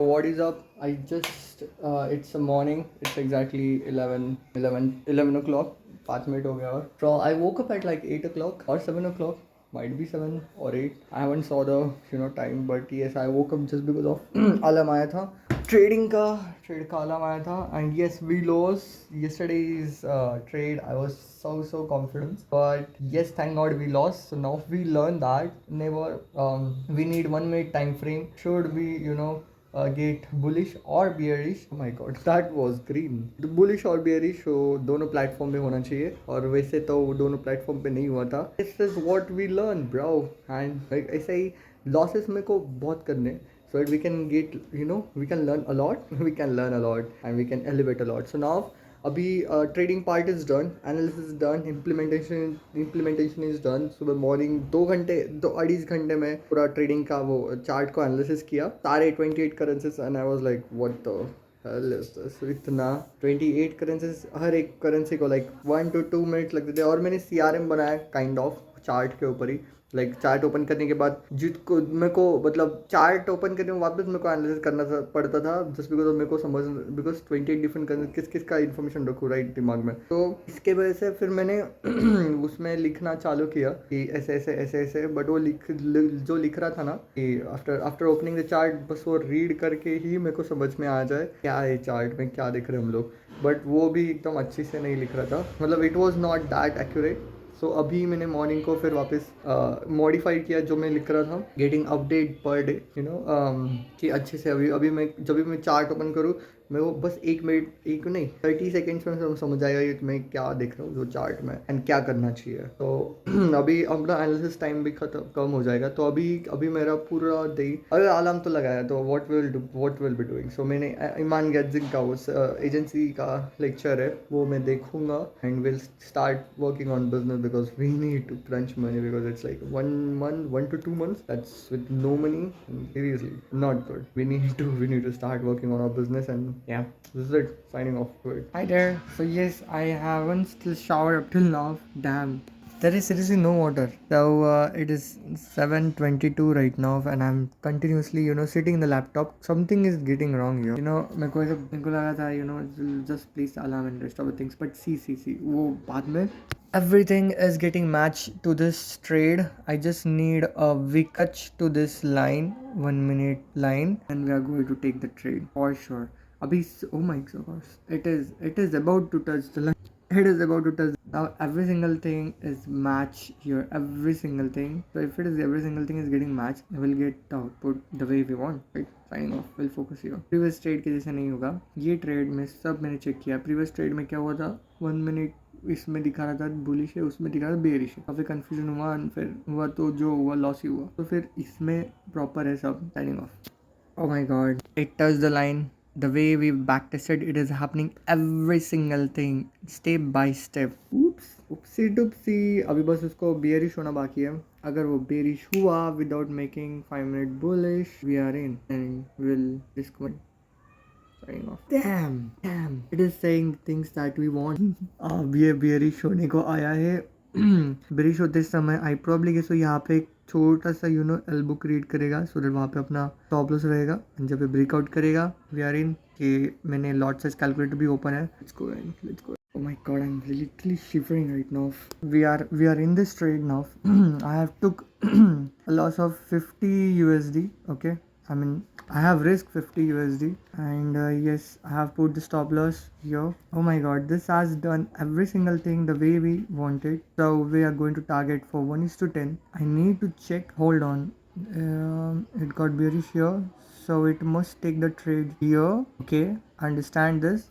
What is up? I just it's a morning. It's exactly 11 o'clock. 5 minutes हो गया और so I woke up at like 8 o'clock or 7 o'clock. Might be 7 or 8. I haven't saw the time, but yes, I woke up just because of alarm आया था. Trade का alarm आया था and yes, we lost yesterday's trade. I was so confident, but yes, thank God we lost. So now we learn that never we need 1 minute time frame. Should we get bullish or bearish? Oh my god, that was green. The bullish और bearish वो दोनों platform पे होना चाहिए और वैसे तो वो दोनों प्लेटफॉर्म पे नहीं हुआ था. This is what we learn, bro. And like ऐसे ही लॉसेस मेरे को बहुत करने, so that we can get we can learn a lot. We can learn a lot and we can elevate a lot. So now अभी trading part is done, analysis is done, implementation is done. सुबह morning 2 अढ़ी घंटे में पूरा trading का वो chart को analysis किया, सारे 28 currencies, and I was like what the hell is this? इतना 28 करेंसीज, हर एक करेंसी को लाइक 1 to 2 मिनट लगते थे. और मैंने CRM बनाया काइंड ऑफ चार्ट के ऊपर ही. लाइक चार्ट ओपन करने के बाद जिसको मेरे को मतलब चार्ट ओपन करने में वापस मेरे को एनालिसिस करना पड़ता था, जस्ट बिकॉज मेरे को समझ, बिकॉज 28 डिफरेंट किस का इन्फॉर्मेशन रखूँ राइट दिमाग में. तो इसके वजह से फिर मैंने उसमें लिखना चालू किया कि ऐसे ऐसे ऐसे ऐसे. बट वो जो लिख रहा था ना कि आफ्टर ओपनिंग द चार्ट, बस वो रीड करके ही मेरे को समझ में आ जाए क्या है चार्ट में, क्या दिख रहे हैं हम लोग. बट वो भी एकदम अच्छी से नहीं लिख रहा था, मतलब it was not that accurate. So अभी मैंने मॉर्निंग को फिर वापस मॉडिफाई किया जो मैं लिख रहा था, गेटिंग अपडेट पर डे कि अच्छे से अभी अभी मैं जब भी मैं चार्ट ओपन करूँ, मैं वो बस 1 मिनट, एक नहीं 30 सेकेंड्स में समझ आएगा कि मैं क्या देख रहा हूँ जो चार्ट में एंड क्या करना चाहिए. तो अभी अपना एनालिसिस टाइम भी कम हो जाएगा. तो अभी अभी मेरा पूरा डे, अगर अलार्म तो लगाया तो व्हाट विल बी डूइंग. सो मैंने ईमान गैजिंग का उस एजेंसी का लेक्चर है वो मैं देखूंगा and will start working on business because we need to crunch money because it's like 1 to 2 months that's with no money. Seriously, not good. We need to start working on our business. And yeah, this is it. Signing off to it. Hi there. So yes, I haven't still showered up till now. Damn. There is seriously no water. So it is 7:22 right now, and I'm continuously, sitting in the laptop. Something is getting wrong here. मेरे को लगा था, just place the alarm and rest of the things. But see, वो बाद में everything is getting matched to this trade. I just need a wicketch to this line, 1 minute line, and we are going to take the trade for sure. Abhi, oh my gosh, it is about to touch the line. It is about to touch. Now every single thing is match here. Every single thing. So if every single thing is getting matched, I will get the output the way we want. Right? Signing off. We'll focus here. Previous trade के जैसे नहीं होगा. ये trade में सब मैंने check किया. Previous trade में क्या हुआ था? 1 minute इसमें दिखा रहा था बुलिश है, उसमें दिखा रहा था बेरिश है. काफी कंफ्यूजन हुआ, फिर हुआ तो जो हुआ लॉस ही हुआ. तो फिर इसमें प्रॉपर है सब. Signing off. Oh my god, it touched the line. The way we backtested, it is happening every single thing step by step. Oopsie doopsie. अभी बस उसको bearish होना बाकी है. अगर वो bearish हुआ without making 5 minute bullish, we are in and we'll discount. Signing off. Damn. It is saying things that we want. ये bearish होने को आया है. bearish होते समय I probably guess यहाँ पे एक छोटा सा एल्बो क्रिएट करेगा, सो दैट वहाँ पे अपना स्टॉप लॉस रहेगा. जब पे ब्रेकआउट करेगा वी आर इन. कि मैंने लॉट साइज कैलकुलेटर भी ओपन है. Let's go. Oh my god, I'm literally shivering right now. We are in this trade now. I have took a loss of 50 USD. Okay, I mean I have risked 50 USD and yes, I have put the stop loss here. Oh my god, this has done every single thing the way we wanted. So we are going to target for 1:10. I need to check. Hold on. It got bearish here, so it must take the trade here. Okay, understand this.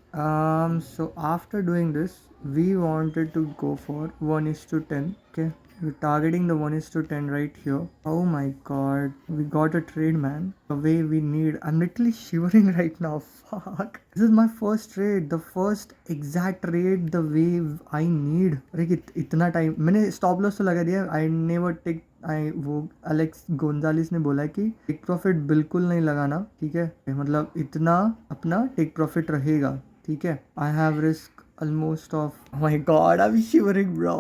So after doing this, we wanted to go for 1:10. Okay, we're targeting the 1:10 right here. Oh my god, we got a trade, man. The way we need. I'm literally shivering right now. Fuck. This is my first trade. The first exact trade the way I need. अरे इतना time मैंने stop loss तो लगा दिया. I never take. वो Alex Gonzalez ने बोला कि टेक प्रॉफिट बिल्कुल नहीं लगाना. ठीक है, मतलब इतना अपना टेक प्रॉफिट रहेगा. ठीक है. I have risk almost of. Oh my god, I'm shivering, bro.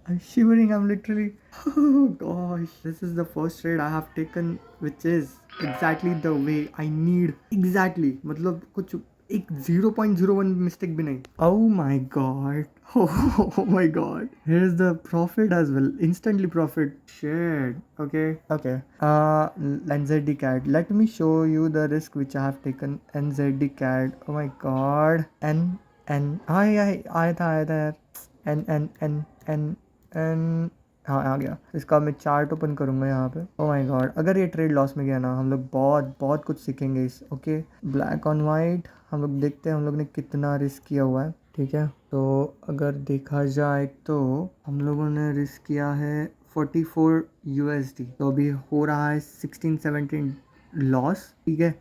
I'm shivering. I'm literally. Oh gosh, this is the first trade I have taken, which is exactly the way I need. Exactly. मतलब कुछ एक 0.01 mistake भी नहीं. Oh my god. Oh my god. Here's the profit as well. Instantly profit. Shit. Okay. Okay. NZD CAD. Let me show you the risk which I have taken. NZD CAD. Oh my god. N. आया था यार. N हाँ आ गया. इसका मैं chart open करूँगा यहाँ पे. ओ माय गॉड, अगर ये ट्रेड लॉस में गया ना, हम लोग बहुत बहुत कुछ सीखेंगे इस. ओके, ब्लैक ऑन वाइट हम लोग देखते हैं हम लोग ने कितना रिस्क किया हुआ है. ठीक है, तो अगर देखा जाए तो हम लोगों ने रिस्क किया है 44 USD. तो अभी हो रहा है 16-17 लॉस. ठीक है,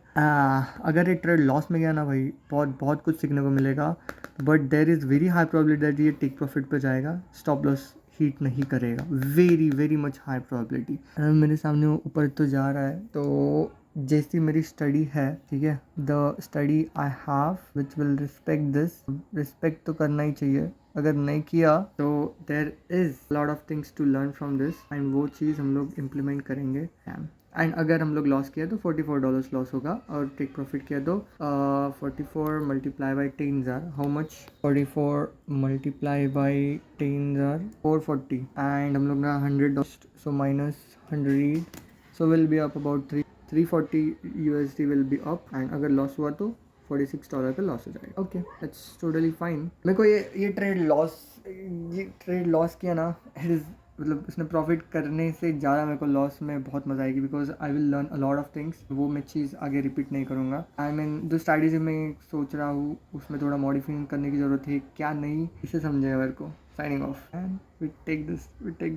अगर ये ट्रेड लॉस में गया ना भाई, बहुत बहुत कुछ सीखने को मिलेगा. But there is very high probability that ये टेक प्रॉफिट पे जाएगा, स्टॉप लॉस हीट नहीं करेगा. Very very much high probability. मेरे सामने वो ऊपर तो जा रहा है. तो जैसी मेरी स्टडी है, ठीक है, the study I have which will respect this. Respect तो करना ही चाहिए. अगर नहीं किया तो there is lot of things to learn from this, and वो चीज़ हम लोग इम्प्लीमेंट करेंगे. एंड अगर हम लोग लॉस किया तो $44 लॉस होगा, और टेक प्रॉफिट किया तो 44 multiply by 10,000. How much? 44 multiply by 10,000 440. And हम लोग ना $100, so minus 100, so will be up about 340 USD will be up. And अगर लॉस हुआ तो $46 का लॉस हो जाएगा. Okay, that's totally fine. मेरे को ये ट्रेड लॉस किया ना, इट इज़ मतलब उसने प्रॉफिट करने से ज़्यादा मेरे को लॉस में बहुत मज़ा आएगी, because I will learn a lot of things. वो मैं चीज़ आगे रिपीट नहीं करूँगा. आई मीन जो स्ट्रैटेजी मैं सोच रहा हूँ उसमें थोड़ा मॉडिफाइंग करने की ज़रूरत है, क्या नहीं, इसे समझेगा मेरे को. Signing off, and we take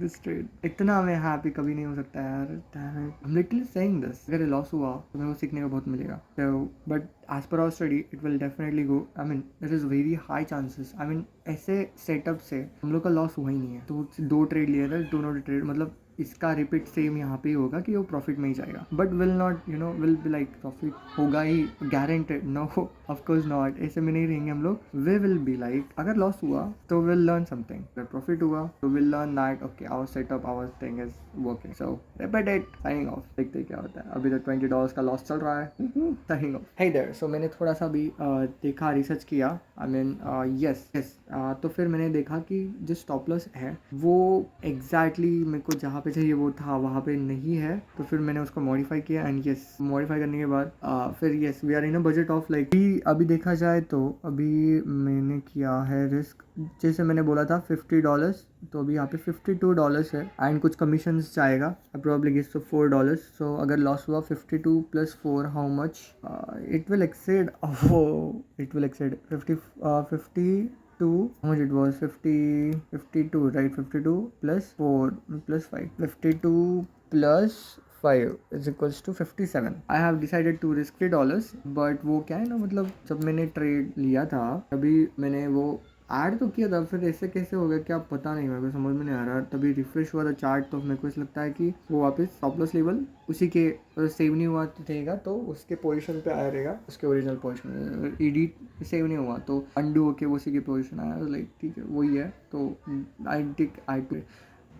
this trade. इतना हमें हैप्पी कभी नहीं हो सकता यार. I am literally saying this. अगर लॉस हुआ तो मेरे को सीखने का बहुत मिलेगा. तो but as per our study it will definitely go. I mean there is very high chances. I mean ऐसे सेटअप से हम लोग का लॉस हुआ ही नहीं है. तो 2 ट्रेड लिए थे, दोनों ट्रेड मतलब इसका रिपीट सेम यहाँ पे ही होगा कि वो प्रॉफिट में ही जाएगा. But will not will be like profit होगा ही गारंटेड. No, of course not. ऐसे में नहीं रहेंगे हम लोग. वे विल बी लाइक अगर लॉस हुआ तो विल लर्न समथिंग, अगर प्रॉफिट हुआ तो will learn that okay our setup, our thing is working. So repeat it. Signing off. देखते क्या होता है. अभी तो $20 का लॉस चल रहा है. Signing off. Hey there. So मैंने थोड़ा सा भी देखा, रिसर्च किया. I mean yes. तो फिर मैंने देखा कि जो स्टॉप लॉस है वो एग्जैक्टली मेरे को जहाँ पे चाहिए वो था, वहाँ पे नहीं है. तो फिर मैंने उसको मॉडिफाई किया, एंड यस, मॉडिफाई करने के बाद फिर yes we are in a budget of like. अभी देखा जाए तो अभी मैंने किया है रिस्क, जैसे मैंने बोला था $50, तो अभी यहाँ पे $52 है. एंड कुछ कमीशन जाएगा, प्रोबेबली गेस तो $4. सो अगर लॉस हुआ 52 + 4 how much? It will accessed 52. How much it was? 52, right? 52 plus 4 plus 5. 52 plus 5 is equals to 57. I have decided to risk $3, but वो क्या है ना, मतलब जब मैंने ट्रेड लिया था तभी मैंने वो ऐड तो किया था, फिर ऐसे कैसे हो गया क्या पता नहीं, मेरे को समझ में नहीं आ रहा. तभी रिफ्रेश हुआ था चार्ट, तो मेरे को ऐसा लगता है कि वो वापस स्टॉप लॉस लेवल उसी के सेव नहीं हुआ रहेगा, तो उसके पोजीशन पे आया रहेगा, उसके ओरिजिनल पोजीशन. एडिट सेव नहीं हुआ तो अंडू होके वो उसी के पोजीशन आया. लाइक ठीक है, वही है. तो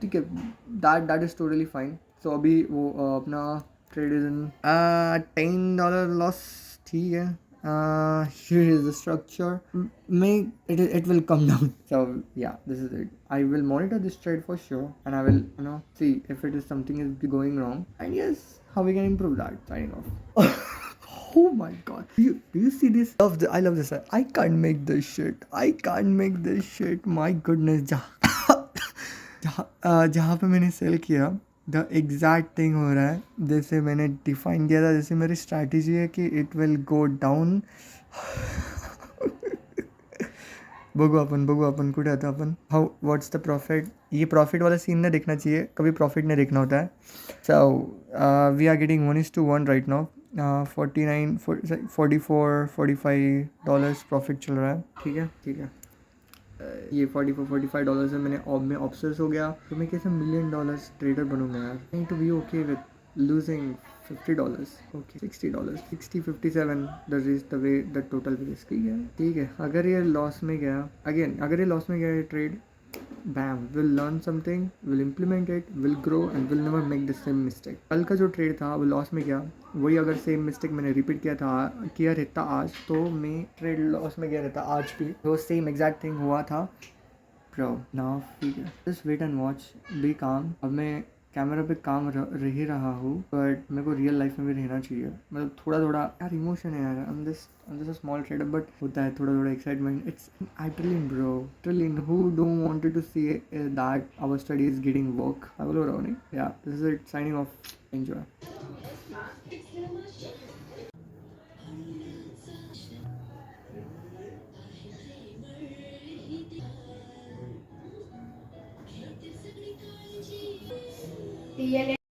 ठीक है, दैट इज़ टोटली फाइन. सो अभी वो अपना ट्रेड इज इन $10 लॉस. ठीक है. Here is the structure. It will come down. So yeah, this is it. I will monitor this trade for sure, and I will see if it is something is going wrong, and yes, how we can improve that. Signing off. Oh my god, do you see this? I love this. I can't make this shit. My goodness. जहाँ पे मैंने cell किया the exact thing हो रहा है जैसे मैंने define किया था. जैसे मेरी स्ट्रैटेजी है कि इट विल गो डाउन. बघू अपन कुठे आता अपन. How what's the profit? ये प्रॉफिट वाला सीन नहीं देखना चाहिए, कभी प्रॉफिट नहीं देखना होता है. So we are getting 1:1 right now. 44-45 profit चल रहा है. ठीक है. ये $44-45 है. मैं ऑब्सेस हो गया तो मैं कैसे $1 million ट्रेडर बनूंगा यार. नहीं तो भी okay with losing $50. Okay, $60, 57 the way the total risk. ठीक है. अगर ये लॉस में गया ये trade bam, we'll learn something, we'll implement it, we'll grow and we'll never make the same mistake. कल का जो ट्रेड था वो लॉस में गया, वही अगर सेम मिस्टेक मैंने रिपीट किया रहता आज, तो मैं ट्रेड लॉस में गया रहता आज भी, वो सेम एग्जैक्ट थिंग हुआ था bro. Now just wait and watch, बी काम। अब मैं कैमरा पे काम रह ही रहा हूँ, बट मेरे को रियल लाइफ में भी रहना चाहिए। मतलब थोड़ा थोड़ा यार इमोशन है यार, I'm just a small trader, but होता है थोड़ा थोड़ा excitement. It's adrenaline bro, adrenaline. Who don't wanted to see that our study is getting work? I will running. Yeah, this is it. Signing off. Enjoy.